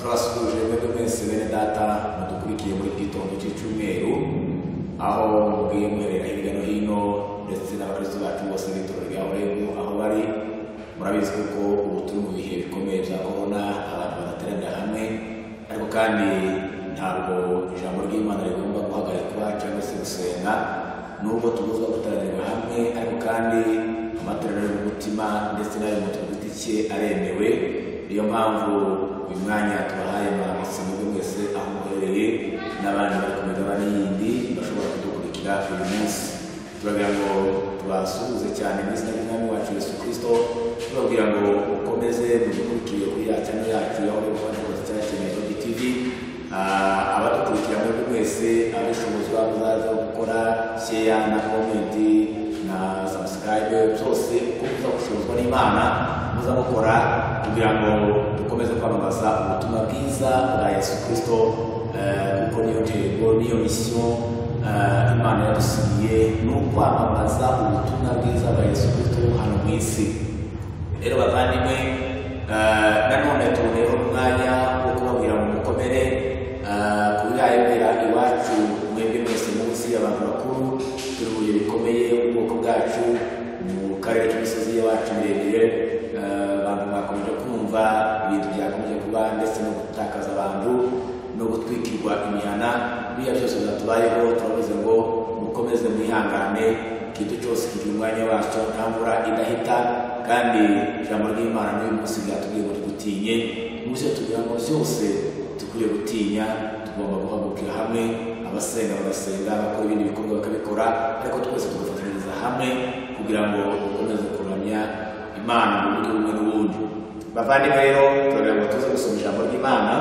turabasuje mwebwe mwese bene data mudukurikiye muri gitondo cy'icyumweru aho mugiye muherera hirya no hino ndetse n'abakristo bacu bose b'itorero rya Horebu aho bari murabizi ko ubu turi mu bihe bikomeye bya corona abantu barateranira hamwe ariko kandi ntabwo ijambo ry'Imana rigomba guhagarikwa cyangwa se gusenga nubwo tugomba gutaranira hamwe ariko kandi amateraniro y'umutima ndetse n'ayo mu giti cye aremewe. Niyo mpamvu uyu mwanya tubahaye mwaramutse mwebwe mwese aho muherereye n'abandi bari ku migabane yindi bashobora kudukurikira uyu munsi. Turagira ngo tubasuhuze cyane mu izina ry'Umwami wacu Yesu Kristo, tubabwira ngo ukomeze mudukurikiye kuri ya channel yacu ya Horebu TV. Abadukurikira mwebwe mwese abishobozwa muzaza gukora share na comment na subscribe byose uko muza gushobozwa n'Imana muza gukora kugira ngo dukomeze kwamamaza ubutumwa bwiza bwa Yesu Kristo, kuko niyo ntego niyo mission Imana yadusigiye no kwamamaza ubutumwa bwiza bwa Yesu Kristo hano mu isi. Rero bavandimwe, nanone tuboneyeho umwanya wo kubabwira ngo mukomere kubirayobera iwacu mwebwe mwese munsi y'abantu bakuru turi mu bihe bikomeye ubwoko bwacu mu karere k'imisozi yacu miremire. Abantu bakomeje kumva ibintu byakomeje kuba ndetse no gutakaza abantu no gutwikirwa imihana. Biriya byose byatubayeho, turavuze ngo mukomeze mwihangane, ikintu cyose kigira umwanya wacyo nta mvura idahita, kandi ijambo ry'Imana n'uyu munsi ryatubwiye ngo dutinye. Muze tugira ngo byose dukwiye gutinya, tugomba guhagurukira hamwe, abasenga bagasenga, abakora ibindi bikorwa bakabikora, ariko twese tugafatanyiriza hamwe kugira ngo dukomeze kuramya Imana mu buryo bumwe n'ubundi. Bavandimwe rero turagira ngo tuze gusoma ijambo ry'Imana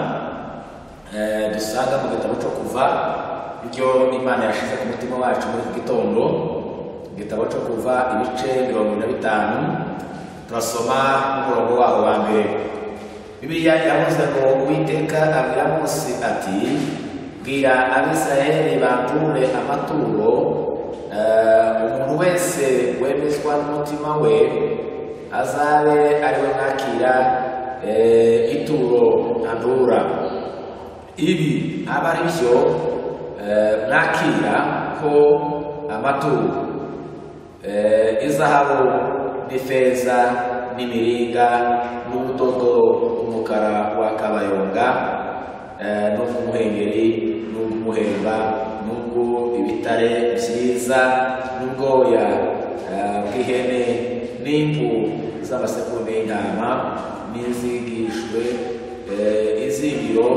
dusanga mu gitabo cyo Kuva, ibyo Imana yashize ku mutima wacu muri gitondo. Igitabo cyo Kuva ibice 25 turasoma umurongo waho wa mbere. Bibiliya yavuze ngo Uwiteka abwira Mose ati, bwira Abisirayeli bature amaturo, umuntu wese wemezwa n'umutima we azabe ari we nakira ituro ntabura. Ibi aba ari byo nakira ko amaturo, izahabu n'ifeza n'imiringa n'ubudodo bw'umukara wa kabayonga n'ubw'umuhengeri n'ubw'umuhemba n'ubw'ibitare byiza n'ubwoya bw'ihene n'impu z'amasekurume y'intama n'izigishwe izingiro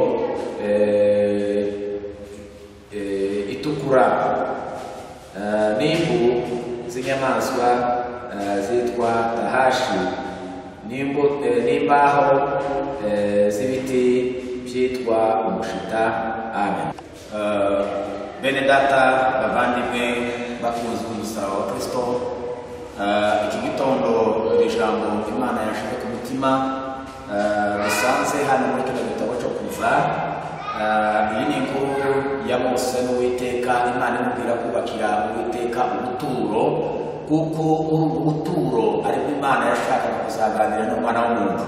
itukura n'impu z'inyamaswa zitwa tahashi n'imbaho z'ibiti byitwa umushita. Amen. Bene data bavandimwe bakunze umusaraba wa Kristo, iki gitondo ijambo Imana yashize ku mutima dusanze hano muri kino gitabo cyo Kuva. Iyi ni inkuru ya Mose n'Uwiteka. Imana imubwira kubakira Uwiteka ubuturo, kuko ubuturo aribwo Imana yashakaga kuzaganira n'umwana w'umuntu.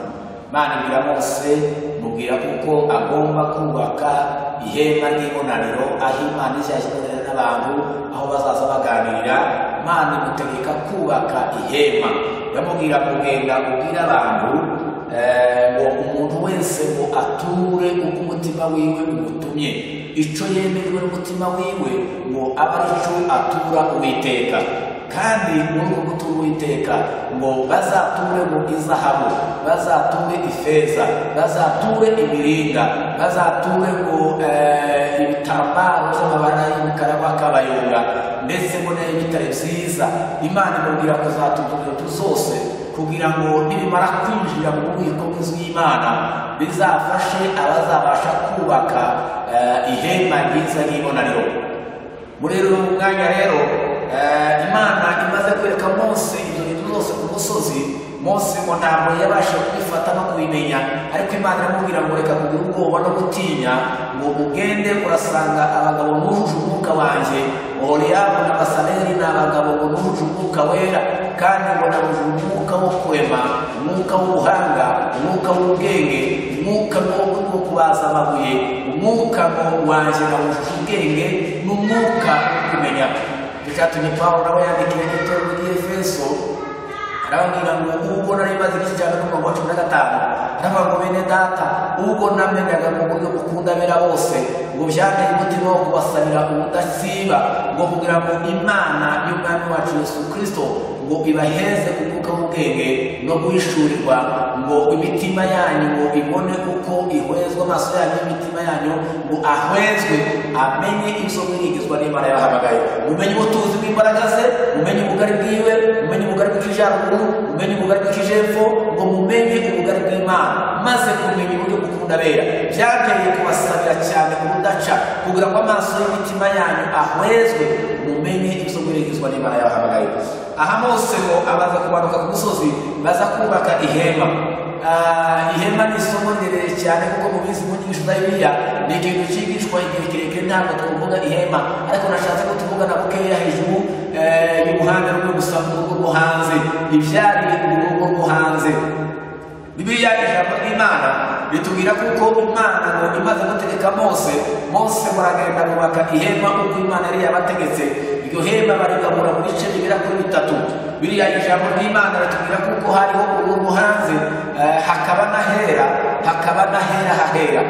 Imana ibwira Mose, mubwira kuko agomba kubaka ihema ry'ibonaniro aho Imana izashyira n'abantu aho bazaza baganirira. Imana imutegeka kubaka ihema, yamubwira kugenda kubwira abantu ngo umuntu wese ngo ature uko umutima wiwe umutumye, icyo yemerwe n'umutima wiwe ngo abe ari cyo atura Uwiteka. Kandi muri uko gutura Uwiteka ngo bazature mu izahabu, bazature ifeza, bazature imiringa, bazature ngo ibitambaro by'amabara y'umukara wa kabayonga ndetse ngo n'ibitare byiza. Imana imubwira kuzatura zose kugira ngo nibimara kwinjira mu bubiko bw'inzu y'Imana bizafashe abazabasha kubaka ihema ryiza ry'ibonaniro. Muri rero mwanya rero Imana imaze kwereka Mose ibyo bintu byose ku musozi, Mose ngo ntabwo yabasha kubifata no kubimenya, ariko Imana iramubwira ngo reka kugira ubwoba no gutinya, ngo ugende urasanga abagabo bujuje umwuka wanjye, Oholiyabu na Basaleli ni abagabo bujuje umwuka wera, kandi ngo nabujuje umwuka wo kurema, umwuka w'ubuhanga, umwuka w'ubwenge, umwuka wo kuba basamabuye umwuka wanje nkamushusha ubwenge n'umwuka kumenya. Bikatumye Pawulo nawe yandikira itorero ry'Efeso arababwira ngo ubwo nari maze igice cya 15 aravuga ngo bene data ubwo namenyaga mu buryo bukunda bera bose ngo byanteye umutima wo kubasabira ubudasiba ngo kugira ngo Imana y'Umwami wacu Yesu Kristo ngo ibaheze umwuka w'ubwenge no guhishurirwa ngo imitima yanyu ngo ibone uko ihwezwa, amaso yanyu y'imitima yanyu ngo ahwezwe amenye ibyo mwigizwa n'Imana yabahamagaye. Mumenye ubutunzi bw'imbaraga ze, mumenye ubugari bwiwe, mumenye ubugari bw'ikijyaruguru, mumenye ubugari bw'ikijepfo, ngo mumenye ubugari bw'Imana. Maze kumenya uburyo gukunda bera byateye kubasabira cyane ubudaca kugira ngo amaso y'imitima yanyu ahwezwe mumenye ibyo mwigizwa n'Imana yabahamagaye. Aha Mose ngo abaza kumanuka ku musozi baza kubaka ihema. Ihema ni isomo rirerire cyane kuko mu bizi mu nyigisho za Bibiliya ni ikintu cyigishwa igihe kirekire, ntabwo tuvuga ihema, ariko nashatse ko tuvuga na bukeya hejuru y'uruhande rwo gusa mu rugo rwo hanze, ibyari mu rugo rwo hanze. Bibiliya ijambo ry'Imana bitubwira kuko Imana ngo imaze gutegeka Mose muragenda bubaka ihema uko Imana yari yabategetse. Iryo hema barigabura mu bice bigera kuri 3. Biriya ijambo ry'Imana ritubwira kuko hariho urugo hanze hakaba n'ahera, hakaba n'ahera hahera.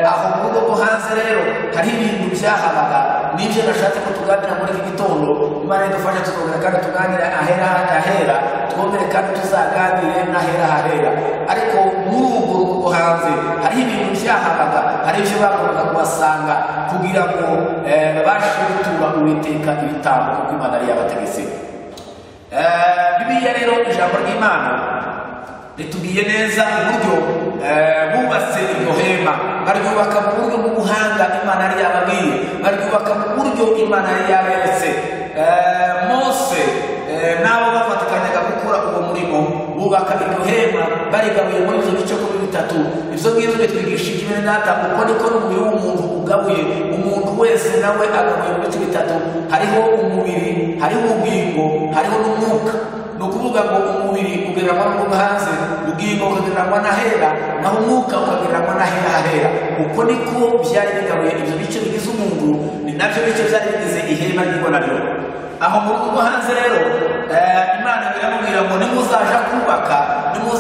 Aho mu rugo rwo hanze rero hari ibintu byahabaga, n'ibyo nashatse ko tuganira muri iki gitondo. Imana idufasha tuzongera kandi tuganira ahera hahera, twongere kandi tuzaganire n'ahera hahera. Ariko muri urwo rugo rwo hanze hari ibintu byahabaga, hari ibyo bagombaga kubasanga kugira ngo babashe gutura Uwiteka ibitambo kuko Imana yari yabategetse. Bibiliya rero ijambo ry'Imana ritubwiye neza uburyo bubatse iryo hema. Baryubaka mu buryo bw'ubuhanga Imana yari yababwiye, baryubaka mu buryo Imana yari yaberetse. Mose nabo bafatikanyaga gukora uwo murimo, bubaka iryo hema barigabuye muri ibyo bice kuri 3. Ibyo ngibyo bitwigisha ikimene data uko niko n'umubiri w'umuntu ugabuye. Umuntu wese nawe agabuye mu bice 3. Hariho umubiri, hariho ubugingo, hariho n'umwuka. Ni ukuvuga ngo umubiri ugereranywa n'ubwo hanze, ubugingo ukagereranywa n'ahera, naho umwuka ukagereranywa n'ahera hahera. Uko niko byari bigabuye ibyo bice bigize umuntu, ni nabyo bice byari bigize ihema ry'ibonaniro. Aho mu rugo rwo hanze rero Imana iramubwira ngo nimuzaja kubaka iryo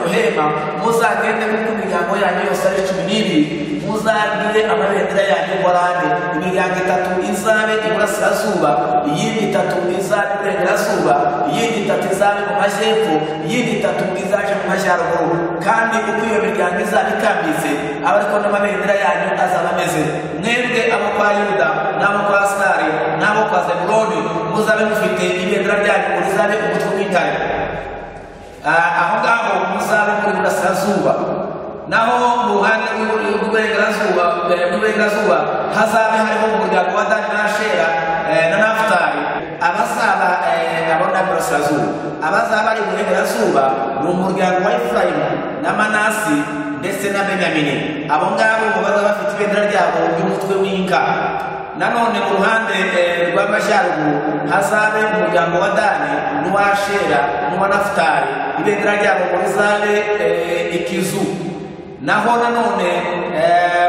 hema, muzagende kuko imiryango yanyu yose ari 12, muzagire amabendera yanyu y'Ubuholandi. Imiryango 3 izabe iburasirazuba, iyindi 3 izabe iburengerazuba, iyindi 3 izabe mu majyepfo, iyindi 3 izaje mu majyaruguru. Kandi uko iyo miryango izaba ikambitse aba ariko n'amabendera yanyu azaba ameze. Mwebwe abo kwa Yuda n'abo kwa Asari n'abo kwa Zebuloni muzabe mufite ibendera ryanyu rizabe umutwe w'intare. Aho ngaho muzabe muri burasirazuba, naho mu ruhande rw'uburengerazuba hazabe hariho umuryango wa Dani na Ashera na Nafutali. Abazaba abona burasirazuba, abazaba ari burengerazuba ni umuryango wa Efurayimu na Manasi ndetse na Benyamini. Abo ngabo baza bafite ibendera ryabo ry'umutwe w'inka. Nanone mu ruhande rw'amajyaruguru hazabe umuryango wa Dani n'uwa Ashera n'uwa Nafutali, ibendera ryabo rizabe ikizu. Naho nanone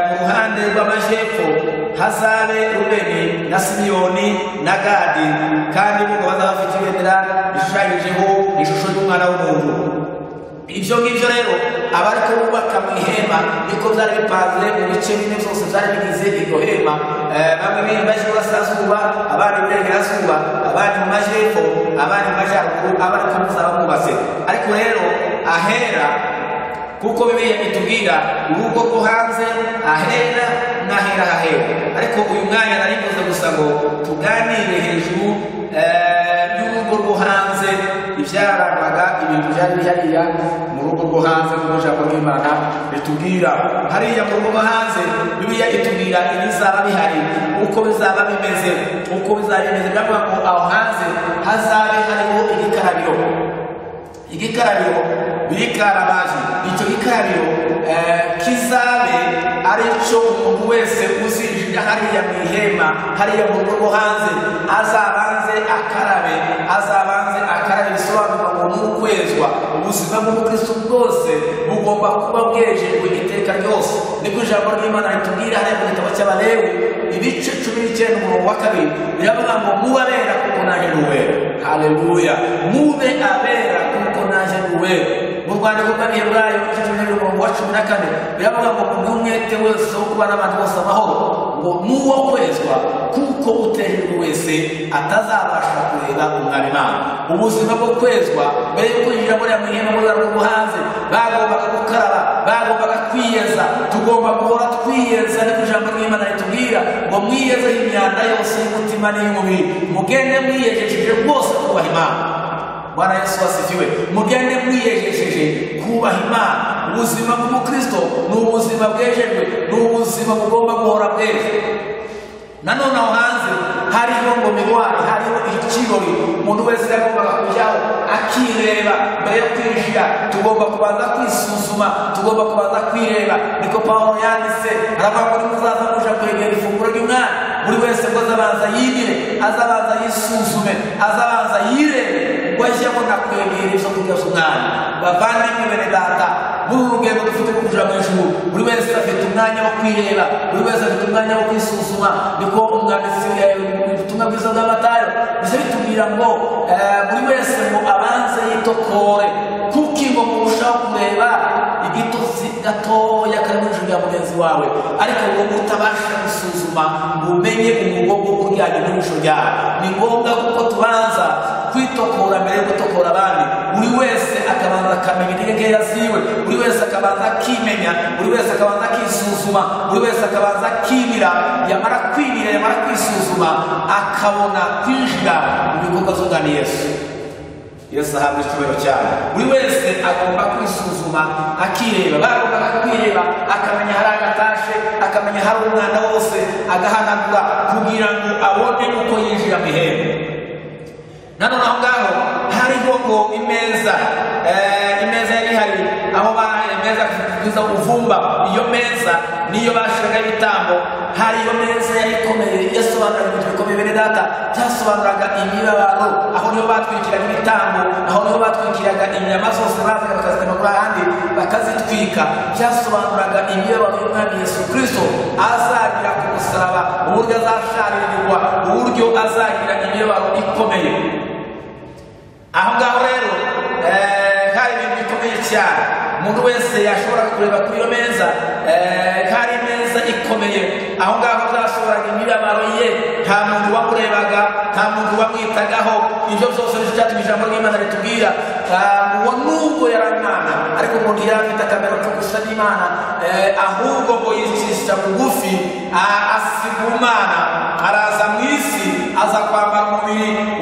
mu ruhande rw'amajyepfo hazabe Rubeni na Simiyoni na Gadi, kandi bo baza bafite ibendera rishushanyijeho ishusho y'umwana w'umuntu. Ibyo ngibyo rero abariko bubaka mu ihema niko byari bipanze mu bice bine byose byari bigize iryo hema. Bamwe biri mu burasirazuba, abandi iburengerazuba, abandi mu majyepfo, abandi mu majyaruguru, abariko muzaba mwubatse. Ariko rero ahera kuko Bibiliya itubwira urugo rwo hanze ahera n'ahera hahera. Ariko uyu mwanya nari mvuze gusa ngo tuganire hejuru y'urugo rwo hanze, ibyarangwaga ibintu byari bihariya mu rugo rwo hanze mu ijambo ry'Imana ritubwira. Hariya mu rugo rwo hanze Bibiliya itubwira ibizaba bihari, uko bizaba bimeze, uko bizaba bimeze. Ndavuga ngo aho hanze hazabe hariho igikarabiro birikarabaje. Icyo gikarabiro kizabe ari cyo umuntu wese uzinjira hariya mu ihema, hariya mu rugo rwo hanze azabanze akarabe. Bisobanura ngo nuko kwezwa. Ubuzima bw'umukristo bwose bugomba kuba bwejejwe iteka ryose. Niko ijambo ry'Imana ritubwira hariya mu gitabo cy'Abalewi ibice 19 umurongo wa 2 biravuga ngo mubabera kuko naje n'uwera. Haleluya. Mube abera kuko naje n'uwera. Mu Rwanda rw'Abaheburayo igice cy'umurongo wa 14 biravuga ngo umwete wese wo kubana n'abantu bose amahoro ngo nuwo kwezwa kuko utejejwe wese atazabasha kureba umwami Imana. Ubuzima bwo kwezwa mbere yo kwinjira muri ya mwihema muri rwo hanze bagombaga gukaraba, bagombaga kwiyeza. Tugomba guhora twiyeza niko ijambo ry'Imana ritubwira ngo mwiyeze imyanda yose y'umutima n'iy'umubiri, mugende mwiyejeje rwose kubaha Imana. Bwana Yesu asifiwe. Mugende mwiyejeje kubaha Imana. Ubuzima bw'umukristo ni ubuzima bwejejwe, ni ubuzima bugomba guhora bweze. Nanone aho hanze hariho ngo mirwari, hariho ikirori umuntu wese agomba kujyaho akireba mbere yo kwinjira. Tugomba kubanza kwisuzuma, tugomba kubanza kwireba. Niko Pawulo yanditse aravuga ngo muzaza muja kwegera ifunguro ry'umwami, buri wese ngo azabanza yigire, azabanza yisuzume, azabanza yirebe ngo ajyemo nakwegera ibyo kurya by'umwami. Bavandimwe bene data, muri uru rugendo dufite rwo kuja mu ijuru, buri wese afite umwanya wo kwireba, buri wese afite umwanya wo kwisuzuma. Niko umwanditsi ubutumwa bwiza bwa Matayo bize bitubwira ngo buri wese ngo abanze yitokore, kuko ngo murushaho kureba igitotsi gatoya kari mu ijuru ya mugenzi wawe, ariko ngo utabasha gusuzuma ngo umenye umugongo w'uryanye n'ijisho ryawe. Ni ngombwa kuko tubanza kwitokora mbere yo gutokora abandi. Buri wese akabanza akamenya intege nkeya ziwe, buri wese akabanza akimenya, buri wese akabanza akisuzuma, buri wese akabanza akimira. Yamara kwimira, yamara kwisuzuma, akabona kwinjira mu bikorwa by'umwami Yesu. Yesu ahabwa icyubahiro cyane. Buri wese agomba kwisuzuma akireba, bagomba kwireba akamenya hari agatashe, akamenya hari umwanda wose, agahanagura kugira ngo abone uko yinjira mu ihembe. Nanone aho ngaho hariho ngo imeza yari hari aho imeza kuza uvumba. Iyo meza niyo bashiraga ibitambo. Hari iyo meza yari ikomeye yasobanuraga ibintu bikomeye bene data, byasobanuraga imibabaro. Aho niho batwikiraga ibitambo, aho niho batwikiraga inyama zose bazaga bakazitemagura ahandi bakazitwika. Byasobanuraga imibabaro y'umwami Yesu Kristo azagira ku musaraba, uburyo azasharirirwa, uburyo azagira imibabaro ikomeye. Aho ngaho rero hari ibintu bikomeye cyane. Umuntu wese yashobora kureba kuri iyo meza, hari imeza ikomeye. Aho ngaho zashoboraga imibabaro ye, nta muntu wamurebaga, nta muntu wamwitagaho. Ibyo byose byatumye ijambo ry'Imana ritubwira ngo nubwo yari Imana ariko ngo ntiyari afite akamero ko gusa n'Imana, ahubwo ngo yicisha bugufi asiga Imana, araza mu isi, aza kwambara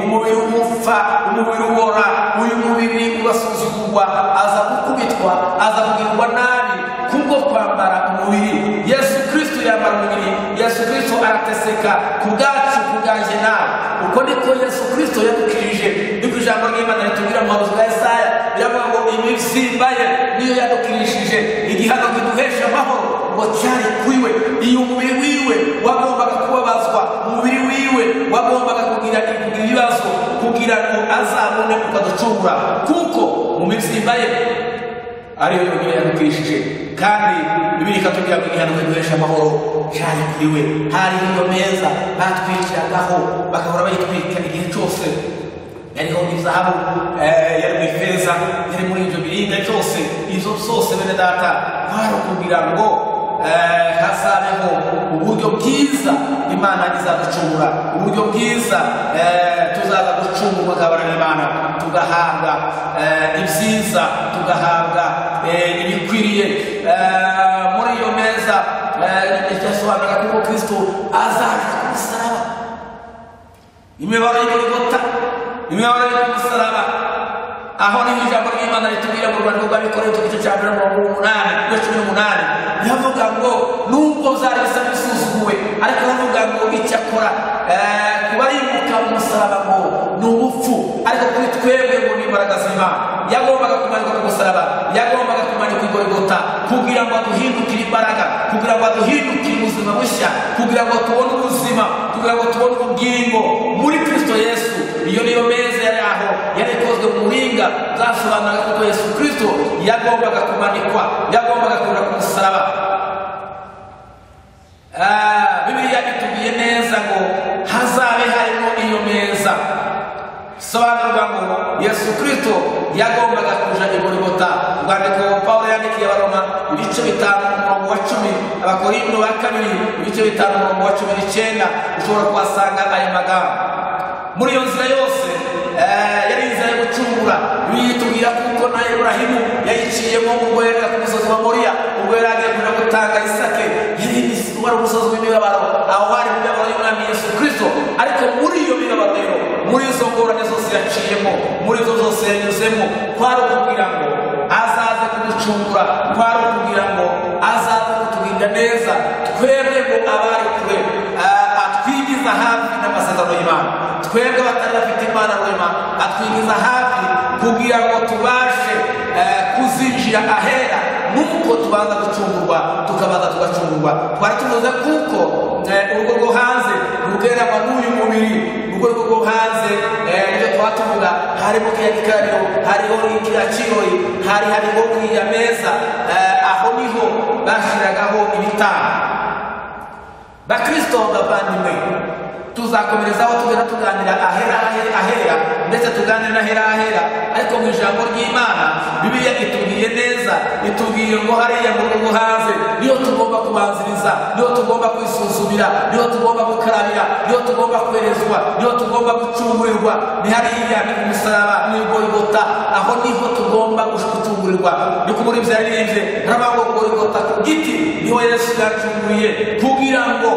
umubiri umupfa, umubiri ubora, uyu mubiri ubasuzugurwa, aza gukubitwa, aza kugirirwa nabi kubwo kwambara umubiri. Yesu Kristo yambara umubiri, Yesu Kristo arateseka ku bwacu, ku bwanjye nawe. Uko niko Yesu Kristo yadukirije. Niko ijambo ry'Imana ritubwira mu muhanuzi wa Yesaya, biravuga ngo imibyimba ye niyo yadukirishije, igihano kiduhesha amahoro ngo cyari kuri we. Iyo umubiri wiwe wagombaga kubabazwa, umubiri wiwe wagombaga kugira ibibazo kugira ngo azabone ukaducungura, kuko mu mibyimba ye ariyo yonyine yadukirishije. Kandi Bibiliya ikatubwira ngo igihano kiduhesha amahoro cyari kuri we. Hari iyo meza batwikiragaho, bagahora bayitwika igihe cyose. Yariho izahabu, yari mu ifeza, yari muri ibyo biringa cyose. Izo zose bene data kwari kugira ngo hazabeho uburyo bwiza Imana izaducungura, uburyo bwiza tuzaza gucungurwa nk'abana b'Imana, tugahabwa ibyiza, tugahabwa ibikwiriye. Muri iyo meza icyasobanura ko Kristo azaje ku musaraba. Imibabaro y'Igorigota, imibabaro y'umusaraba, aho niho ijambo ry'Imana ritubwira mu Rwanda rw'Abikorera igice cya 18 yavuga ngo nubwo byari bisa bisuzuguwe, ariko bavuga ngo icyakora kubarimuka umusaraba ngo ni ubupfu, ariko kuri twebwe ngo ni imbaraga z'Imana. Yagombaga kumanikwa ku musaraba, yagombaga kumanikwa i Golgota kugira ngo aduhindukire imbaraga, kugira ngo aduhindukire ubuzima bushya, kugira ngo tubone ubuzima, kugira ngo tubone ubugingo muri Kristo Yesu. iyo niyo meza yari aho yari ikozwe mu muringa, zasobanuraga ko Yesu Kristo yagombaga kumanikwa, yagombaga kuja ku musaraba. Bibiliya itubwiye neza ngo hazabe harimo iyo meza, sobanurwa ngo Yesu Kristo yagombaga kuja i Golgota. Urwandiko Pawulo yandikiye Abaroma ibice 5 umurongo wa 10, Abakorinto ba 2 ibice 5 umurongo wa 19 ushobora kuhasanga ayo magambo. Muri iyo nzira yose yari inzira yo gucungura. Bitubwira kuko na Ibrahimu yayiciyemo ubwo yari ku musozi wa Moriya, ubwo yari agiye kuja gutanga Isake. Wari umusozi w'imibabaro, aho hari imibabaro y'Umwami Yesu Kristo. Ariko muri iyo mibabaro rero, muri izo ngorane zose yaciyemo, muri izo zose yanyuzemo, kwari ukubwira ngo azaze kuducungura, kwari ukubwira ngo azaze kuturinda neza twebwe ngo abari kure, atwigiza hafi n'amasezerano y'Imana. Twebwe batari bafite Imana rwema, atwigiza hafi kugira ngo tubashe kuzinjira ahera, nuko tubanza gucungurwa, tukabanza tugacungurwa. Twari tuvuze kuko urugo rwo hanze rugereranywa n'uyu mubiri. Urugo rwo hanze nibyo twatuvuga, harimo kiriya gikariro, hariho kiriya kirori, hariho kiriya meza, aho niho bashyiragaho ibitambo. Bakristo bavandimwe, tuzakomerezaho tugenda tuganira ahera ndetse tuganira ahera, ariko mu ijambo ry'Imana Bibiliya itubwiye neza, itubwiye ngo hariya mu rugo hanze niyo tugomba kubanziriza, niyo tugomba kwisuzumira, niyo tugomba gukarabira, niyo tugomba kwerezwa, niyo tugomba gucungurirwa. Ni hariya ni umusaraba, ni Golgota, aho niho tugomba gucungurirwa. Ni ku muri byaririmbye n'abango Golgota ku giti niho Yesu yacunguriye kugira ngo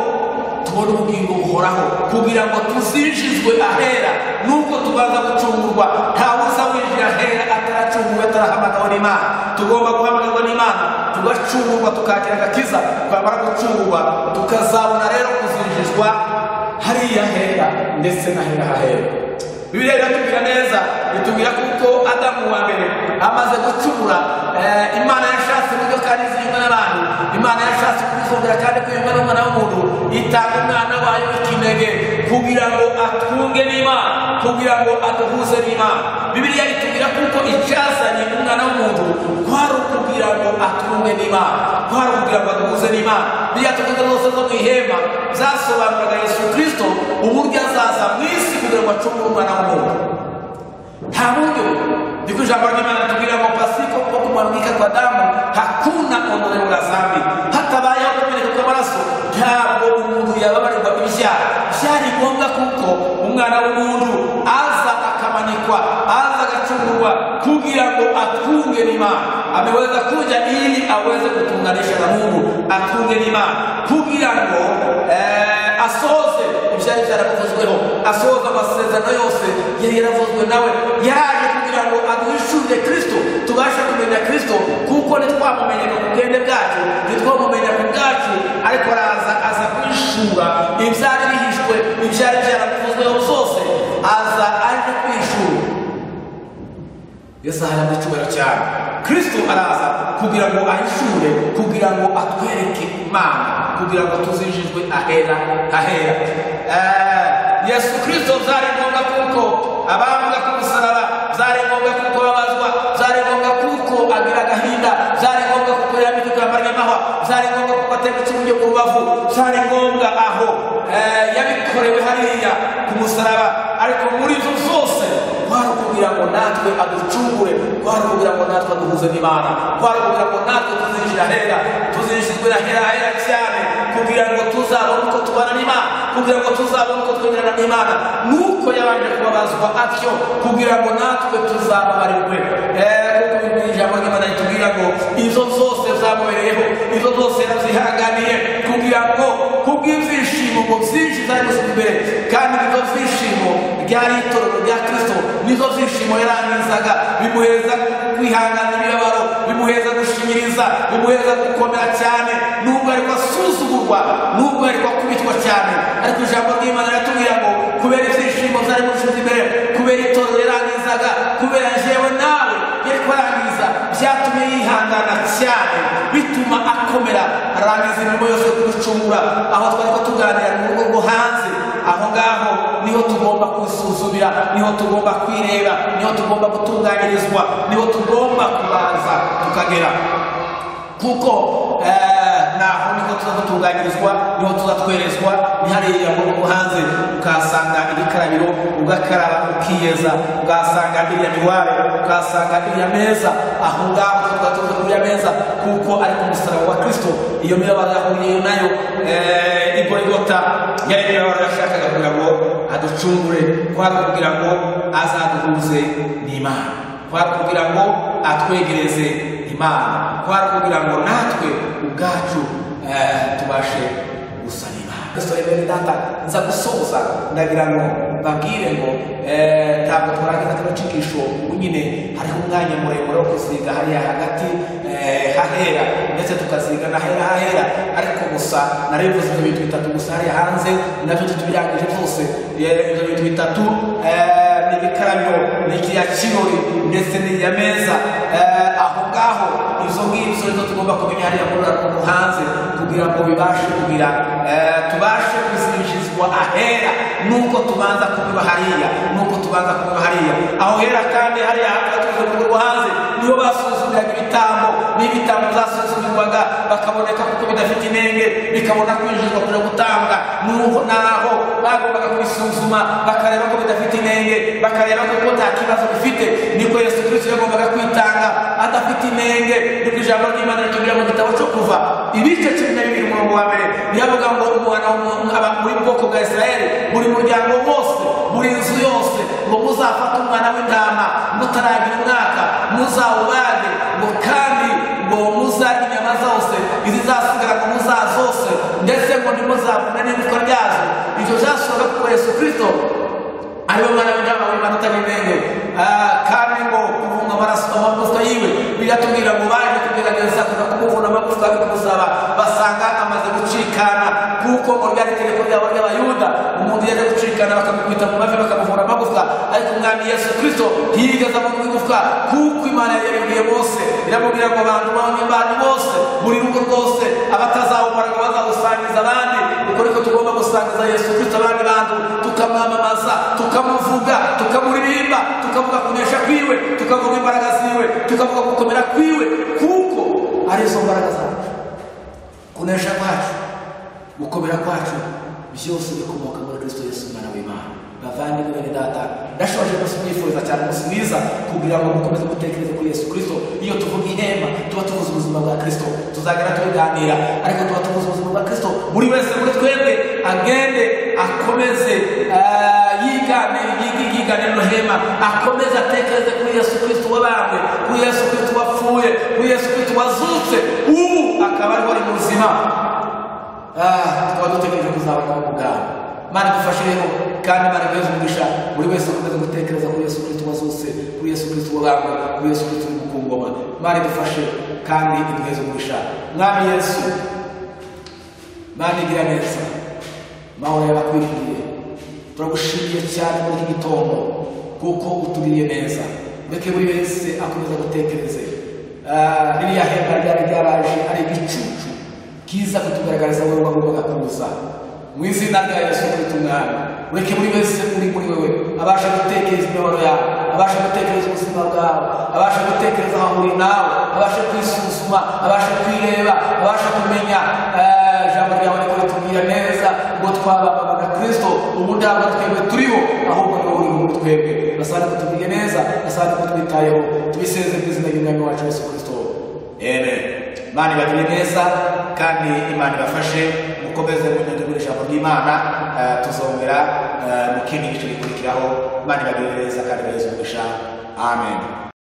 tubone ubugingo buhoraho, kugira ngo tuzinjizwe ahera. Nuko tubanza gucungurwa, ntawe uza winjira ahera ataracungurwa, atarahamagawe n'Imana. Tugomba guhamagarwa n'Imana, tugacungurwa, tukakira agakiza. Twamara gucungurwa tukazabona rero kuzinjizwa hariya ahera ndetse n'ahera hahera. Bibiliya iratubwira neza, itubwira kuko Adamu wa mbere amaze gucumura, Imana yashatse uburyo kandi ziyumva n'abantu. Imana yashatse kubizongera kandi kwiyumva n'umwana w'umuntu, itanga umwana wayo w'ikinege kugira ngo atwunge n'Imana, kugira ngo aduhuze n'Imana. Bibiliya itubwira kuko icyazanye umwana w'umuntu kwari ukubwira ngo atwunge n'Imana, kwari ukubwira ngo aduhuze n'Imana. Bibiliya tuvuga zose zo mu ihema zasobanuraga Yesu Kristo uburyo azaza mu isi kugira ngo acungure umwana w'umuntu. Nta buryo, ndiko ijambo ry'Imana tubwira ngo pasiko kwa kumwagika kwa damu hakuna ondoleo la dhambi. Hatabayeho kumeneka kw'amaraso ntabwo umuntu yababarirwa ibyaha. Byari ngombwa kuko umwana w'umuntu aza akamanikwa, aza agacungurwa kugira ngo atwunge n'Imana. Ameweza kuja ili aweze kutunganisha na Mungu, atwunge n'Imana kugira ngo asoze ibyari byaravuzweho, asoza amasezerano yose yari yaravuzwe nawe. Yaje kugira ngo aduhishurire Kristo, tubashe kumenya Kristo, kuko ntitwamumenye ku bwende bwacu, ntitwamumenye ku bwacu, ariko aza kwishura ibyari bihishwe, ibyari byaravuzweho zose, aza aje kwishura. Yesu ahari icyubahiro cyane. Kristo araza kugira ngo ahishure, kugira ngo atwereke Imana, kugira ngo tuzinjizwe ahera. Yesu Kristo byari ngombwa kuko abavuga ku musaraba, byari ngombwa kuko babazwa, byari ngombwa kuko agira agahinda, byari ngombwa kuko yambikwa amahwa, byari ngombwa kuko ateka icyuma ku rubavu, byari ngombwa aho yabikorewe hariya ku musaraba. Ariko muri izo zose kwari kugira ngo natwe aducungure, kwari kugira ngo natwe aduhuze n'Imana, kwari kugira ngo natwe tuzinjira ahera, tuzinjizwe ahera cyane, kugira ngo tuzabone uko tubana n'Imana, kugira ngo tuzabone uko twegerana n'Imana. Nuko yabanje kubabazwa atyo kugira ngo natwe tuzababarirwe. Kuko ijambo ry'Imana ritubwira ngo izo zose zamubereyeho, izo zose yazihanganiye kugira ngo kubw'ibyishimo ngo byinshi zari gusiga imbere, kandi ibyo byishimo byari itorero rya Kristo, nizo byishimo yarangizaga, bimuheza kwihangana imibabaro, bimuheza gushinyiriza, bimuheza gukomera cyane, nubwo ariko asuzugurwa, nubwo ariko akubitwa cyane. Ariko ijambo ry'Imana riratubwira ngo kubera ibyishimo byari gushize imbere, kubera itorero yarangizaga, kubera jewe nawe yari kwarangiza, byatumye yihangana cyane, bituma akomera, arangiza imirimo yose yo kuducungura. Aho twari tuganira mu rugo rwo hanze, aho ngaho niho tugomba kwisuzumira. kwisuzumira, niho tugomba kwireba, niho tugomba gutunganyirizwa, niho tugomba kubanza tukagera, kuko naho niko tuzatunganyirizwa, niho tuzatwerezwa. Ni hariya mu hanze ukasanga ibikarabiro, ugakaraba ukiyeza, ugasanga iriya miware, ugasanga iriya meza, aho ngaho tugatuza kuri ya meza, kuko ari ku musaraba wa Kristo. Iyo mibabaro yahuriye nayo i Golgota, yari imibabaro yashakaga kugira ngo aducungure, kwari kugira ngo azaduhuze n'Imana, kwari kugira ngo atwegereze Imana, kwari kugira ngo natwe ubwacu tubashe gusa n'Imana. Kristo bene data, nza gusoza ndagira ngo babwire ngo ntabwo twarangiza kino cikisho ubu nyine hariho umwanya muremure wo kuziga hariya hagati hahera, ndetse tukaziga hahera, ariko gusa narivuze ibyo bintu bitatu gusa hariya hanze, nabyo tubirangije byose. Ibyo bintu bitatu ni ibikarabiro, ni kiriya kirori, ndetse n'iriya meza. Aho ngaho izo ngibyo nizo tugomba kumenya hariya mu hanze, kugira ngo bibashe kugira tubashe kwizihirizwa ahera, nuko tubanza kubiba hariya, nuko tubanza kubiba hariya. Aho hera kandi hariya hatuze mu hanze niyo basuzumiraga ibitambo, n'ibitambo byasuzumirwaga bakaboneka kuko bidafite inenge, bikabona kwinjizwa kuja gutanga. Nuko naho bagombaga kubisuzuma bakareba ko bidafite inenge, bakareba ko nta kibazo bifite. Niko Yesu Kristo yagombaga kwitanga adafite inenge. Niko ijambo ry'Imana ritubwira mu gitabo cyo Kuva ibice 12 umurongo wa mbere, yavuga ngo umwana muri bwoko bwa Israeli, buri muryango wose, buri nzu yose, ngo muzafata umwana w'intama mutaragira umwaka, muzawubage, ngo kandi ngo muzarya inyama zose, izizasigara ngo muzazose, ndetse ngo ntimuzavune n'igufwa ryazo. Ivyo vyashoboka kuko Yesu Kristo ariwe mwana w'intama w'Imana utari inenge. Kandi ngo kuvunga amagufwa yiwe biratubwira ngo baje kugerageza kuza kumuvuna amagufwa bikumusaba, basanga amaze gucikana, kuko ngo ryari itegeko ryabo ry'Abayuda, umuntu yaje gucikana bakamukubita mu mavi bakamuvura amagufwa. Ariko umwami Yesu Kristo ntiyigeze amuvura igufwa, kuko Imana yabibwiye Mose, iramubwira ngo abantu b'abanyembani bose, buri rugo rwose, abatazawumara ngo bazawusangiza abandi. Uko niko tugomba gusangiza Yesu Kristo abandi bantu, tukamwamamaza, tukamuvuga, tukamuririmba, tukavuga kunesha kwiwe, tukavuga imbaraga ziwe, tukavuga gukomera kwiwe, kuko arizo mbaraga zacu. Kunesha kwacu, gukomera kwacu, byose bikomoka muri Kristo Yesu umwana w'Imana. Bavandimwe bene data, ndashoje kubifuriza cyane umunsi mwiza, kugira ngo mukomeze gutekereza kuri Yesu Kristo. Iyo tuvuga ihema tuba tuvuze ubuzima bwa Kristo, tuzagera tubiganira, ariko tuba tuvuze ubuzima bwa Kristo. Buri wese muri twebwe agende akomeze yigane no hema, akomeze atekereze kuri Yesu Kristo wabambwe, kuri Yesu Kristo wapfuye, kuri Yesu Kristo wazutse, ubu akaba ari muzima. Tukaba dutegereje kuzabona ubwami. Mana dufashe rero, kandi Mana Yesu umugisha buri wese akomeze gutekereza kuri Yesu Kristo wazutse, kuri Yesu Kristo wabambwe, kuri Yesu Kristo uri ku ngoma. Mana dufashe kandi Yesu umugisha. Mwami Yesu, Mana igira neza, mahoro yabakwiriye, turagushimiye cyane muri iki gitondo kuko utugiriye neza. Ureke buri wese akomeza gutekereze ririya hema ryari ryaraje ari igicucu kiza kutugaragariza wowe wagombaga kuza. Mu izina rya Yesu Kristo Umwami, ureke buri wese uri muri wewe abasha gutekereza imibabaro yawe, abasha gutekereza ubuzima bwawe, abasha gutekereza aho uri nawe, abasha kwisuzuma, abasha kwireba, abasha kumenya ijambo ryawe niko ritubwira neza ngo twababana na Kristo, ubundi ntabwo twebwe turiho, ahubwo ni wowe uri muri twebwe. Basaba kutubwira neza, basaba kutwitayeho, tubiseze mu izina ry'Umwami wacu Yesu Kristo. Amen. Imana ibagire neza, kandi Imana ibafashe mukomeze munyegurira ijambo ry'Imana. Tuzongera mu kindi gice gikurikiraho. Imana ibagire neza kandi ibagire umugisha. Amen.